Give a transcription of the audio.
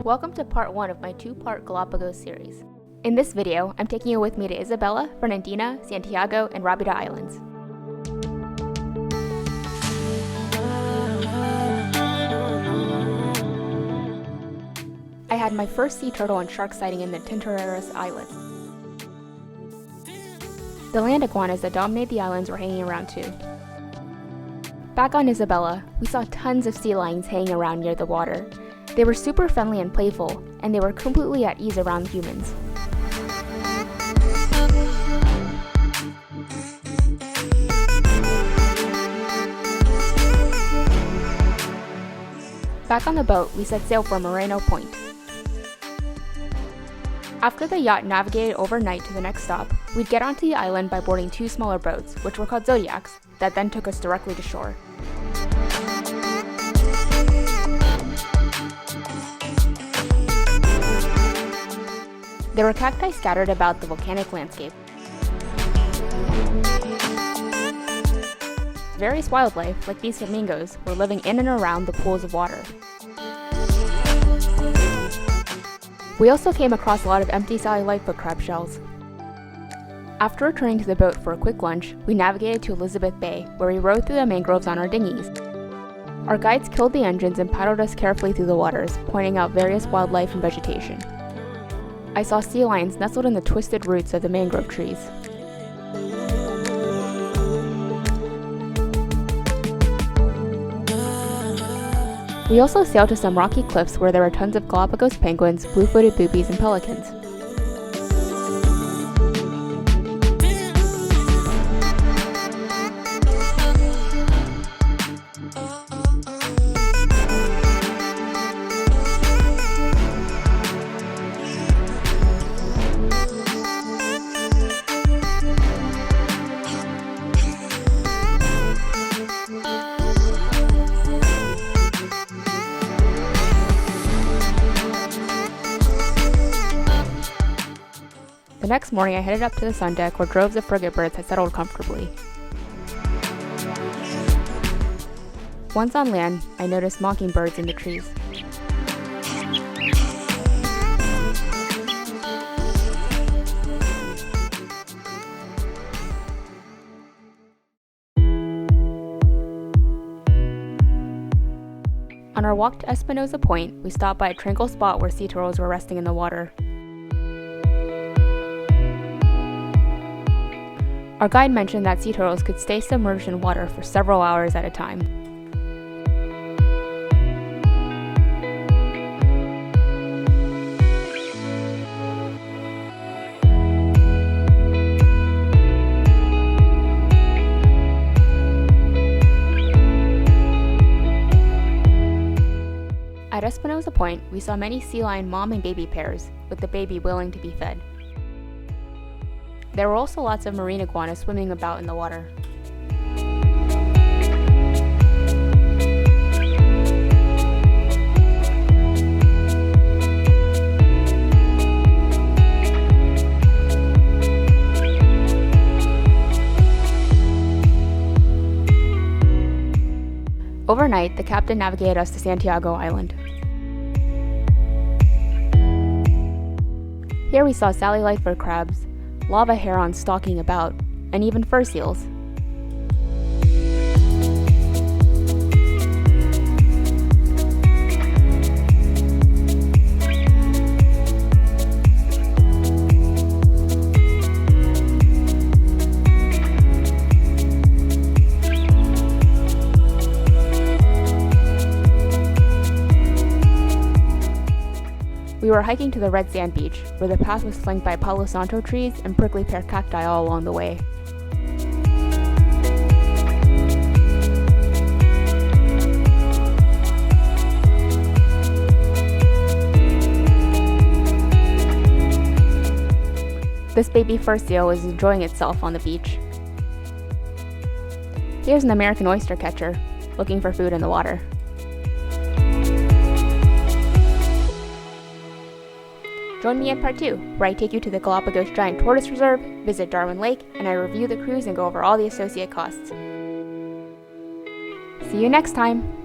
Welcome to part 1 of my 2-part Galapagos series. In this video, I'm taking you with me to Isabela, Fernandina, Santiago, and Rabida Islands. I had my first sea turtle and shark sighting in the Tintoreras Island. The land iguanas that dominate the islands were hanging around too. Back on Isabela, we saw tons of sea lions hanging around near the water. They were super friendly and playful, and they were completely at ease around humans. Back on the boat, we set sail for Moreno Point. After the yacht navigated overnight to the next stop, we'd get onto the island by boarding 2 smaller boats, which were called Zodiacs, that then took us directly to shore. There were cacti scattered about the volcanic landscape. Various wildlife, like these flamingos, were living in and around the pools of water. We also came across a lot of empty Sally Lightfoot crab shells. After returning to the boat for a quick lunch, we navigated to Elizabeth Bay, where we rode through the mangroves on our dinghies. Our guides killed the engines and paddled us carefully through the waters, pointing out various wildlife and vegetation. I saw sea lions nestled in the twisted roots of the mangrove trees. We also sailed to some rocky cliffs where there were tons of Galapagos penguins, blue-footed boobies, and pelicans. The next morning, I headed up to the sun deck where droves of frigate birds had settled comfortably. Once on land, I noticed mockingbirds in the trees. On our walk to Espinosa Point, we stopped by a tranquil spot where sea turtles were resting in the water. Our guide mentioned that sea turtles could stay submerged in water for several hours at a time. At Espinosa Point, we saw many sea lion mom and baby pairs, with the baby willing to be fed. There were also lots of marine iguanas swimming about in the water. Overnight, the captain navigated us to Santiago Island. Here we saw Sally Lightfoot crabs, lava herons stalking about, and even fur seals. We were hiking to the red sand beach, where the path was flanked by Palo Santo trees and prickly pear cacti all along the way. This baby fur seal is enjoying itself on the beach. Here's an American oyster catcher, looking for food in the water. Join me in part 2, where I take you to the Galapagos Giant Tortoise Reserve, visit Darwin Lake, and I review the cruise and go over all the associate costs. See you next time!